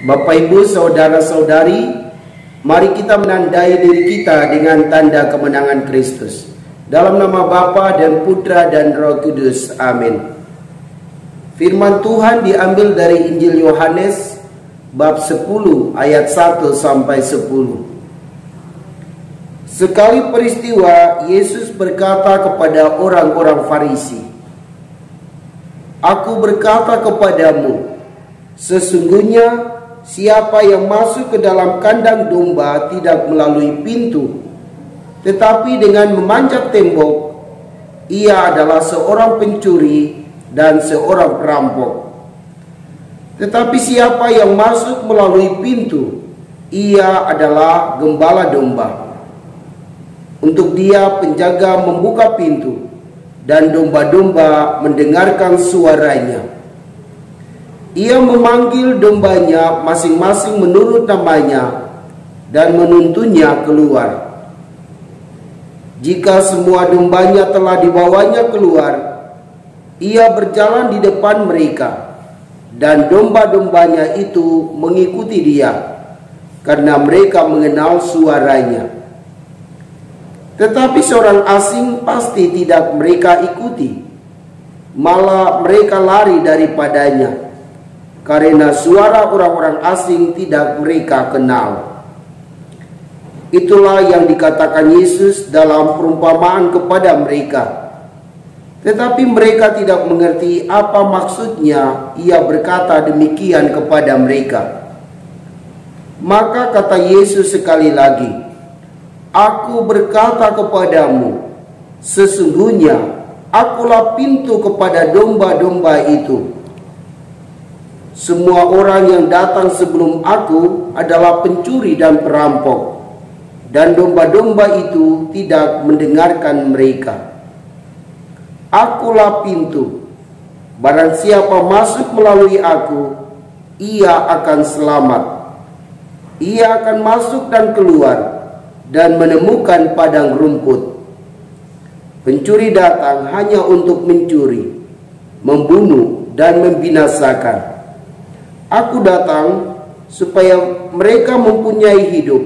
Bapak, Ibu, saudara-saudari, mari kita menandai diri kita dengan tanda kemenangan Kristus. Dalam nama Bapa dan Putra dan Roh Kudus. Amin. Firman Tuhan diambil dari Injil Yohanes bab 10 ayat 1 sampai 10. Sekali peristiwa, Yesus berkata kepada orang-orang Farisi, "Aku berkata kepadamu, sesungguhnya siapa yang masuk ke dalam kandang domba tidak melalui pintu, tetapi dengan memanjat tembok, ia adalah seorang pencuri dan seorang perampok. Tetapi siapa yang masuk melalui pintu, ia adalah gembala domba. Untuk dia penjaga membuka pintu, dan domba-domba mendengarkan suaranya. Ia memanggil dombanya masing-masing menurut namanya dan menuntunnya keluar. Jika semua dombanya telah dibawanya keluar, ia berjalan di depan mereka, dan domba-dombanya itu mengikuti dia, karena mereka mengenal suaranya. Tetapi seorang asing pasti tidak mereka ikuti, malah mereka lari daripadanya, karena suara orang-orang asing tidak mereka kenal." Itulah yang dikatakan Yesus dalam perumpamaan kepada mereka. Tetapi mereka tidak mengerti apa maksudnya ia berkata demikian kepada mereka. Maka kata Yesus sekali lagi, "Aku berkata kepadamu, sesungguhnya akulah pintu kepada domba-domba itu. Semua orang yang datang sebelum aku adalah pencuri dan perampok, dan domba-domba itu tidak mendengarkan mereka. Akulah pintu. Barang siapa masuk melalui aku, ia akan selamat. Ia akan masuk dan keluar dan menemukan padang rumput. Pencuri datang hanya untuk mencuri, membunuh, dan membinasakan. Aku datang supaya mereka mempunyai hidup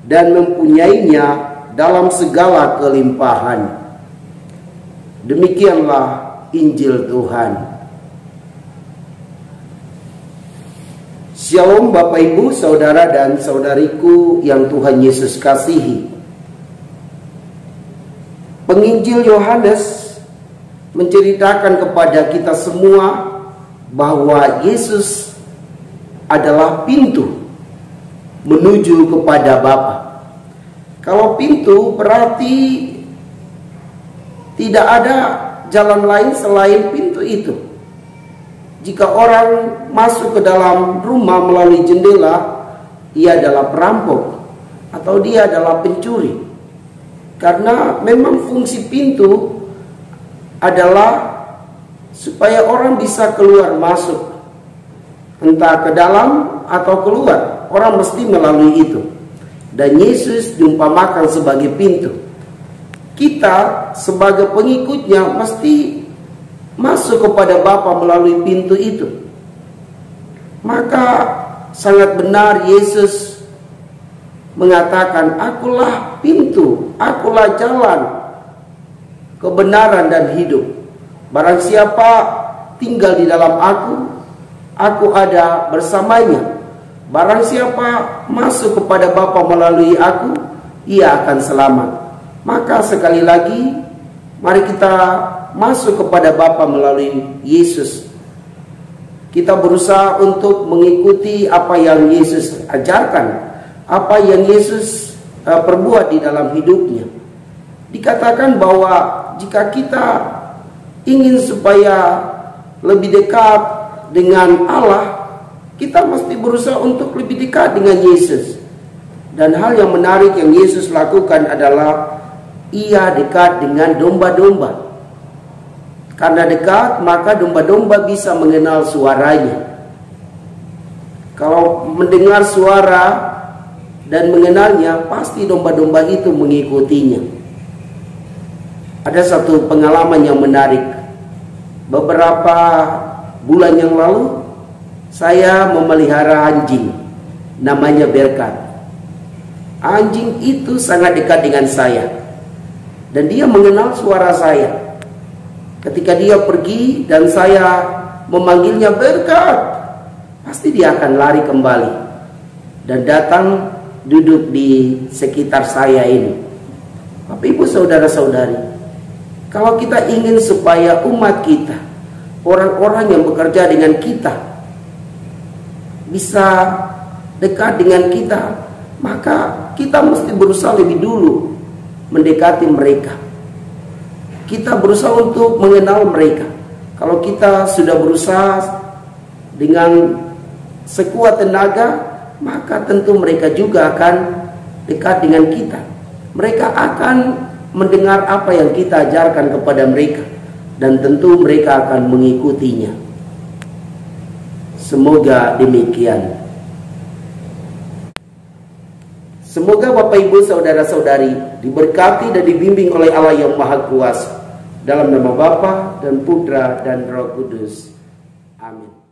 dan mempunyainya dalam segala kelimpahan." Demikianlah Injil Tuhan. Shalom Bapak, Ibu, saudara dan saudariku yang Tuhan Yesus kasihi. Penginjil Yohanes menceritakan kepada kita semua bahwa Yesus adalah pintu menuju kepada Bapa. Kalau pintu berarti tidak ada jalan lain selain pintu itu. Jika orang masuk ke dalam rumah melalui jendela, ia adalah perampok atau dia adalah pencuri. Karena memang fungsi pintu adalah supaya orang bisa keluar masuk, entah ke dalam atau keluar, orang mesti melalui itu. Dan Yesus diumpamakan sebagai pintu. Kita sebagai pengikutnya mesti masuk kepada Bapa melalui pintu itu. Maka sangat benar Yesus mengatakan, "Akulah pintu, akulah jalan, kebenaran dan hidup. Barang siapa tinggal di dalam aku ada bersamanya. Barang siapa masuk kepada Bapa melalui aku, ia akan selamat." Maka sekali lagi, mari kita masuk kepada Bapa melalui Yesus. Kita berusaha untuk mengikuti apa yang Yesus ajarkan, apa yang Yesus perbuat di dalam hidupnya. Dikatakan bahwa jika kita ingin supaya lebih dekat dengan Allah, kita mesti berusaha untuk lebih dekat dengan Yesus. Dan hal yang menarik yang Yesus lakukan adalah ia dekat dengan domba-domba. Karena dekat, maka domba-domba bisa mengenal suaranya. Kalau mendengar suara dan mengenalnya, pasti domba-domba itu mengikutinya. Ada satu pengalaman yang menarik. Beberapa bulan yang lalu, Saya memelihara anjing, namanya Berkat. Anjing itu sangat dekat dengan saya, dan dia mengenal suara saya. Ketika dia pergi dan saya memanggilnya Berkat, pasti dia akan lari kembali dan datang duduk di sekitar saya ini. Bapak Ibu saudara-saudari, kalau kita ingin supaya umat kita, orang-orang yang bekerja dengan kita, bisa dekat dengan kita, maka kita mesti berusaha lebih dulu mendekati mereka. Kita berusaha untuk mengenal mereka. Kalau kita sudah berusaha dengan sekuat tenaga, maka tentu mereka juga akan dekat dengan kita. Mereka akan mendengar apa yang kita ajarkan kepada mereka, dan tentu mereka akan mengikutinya. Semoga demikian. Semoga Bapak Ibu saudara-saudari diberkati dan dibimbing oleh Allah yang Maha Kuasa. Dalam nama Bapa dan Putra dan Roh Kudus. Amin.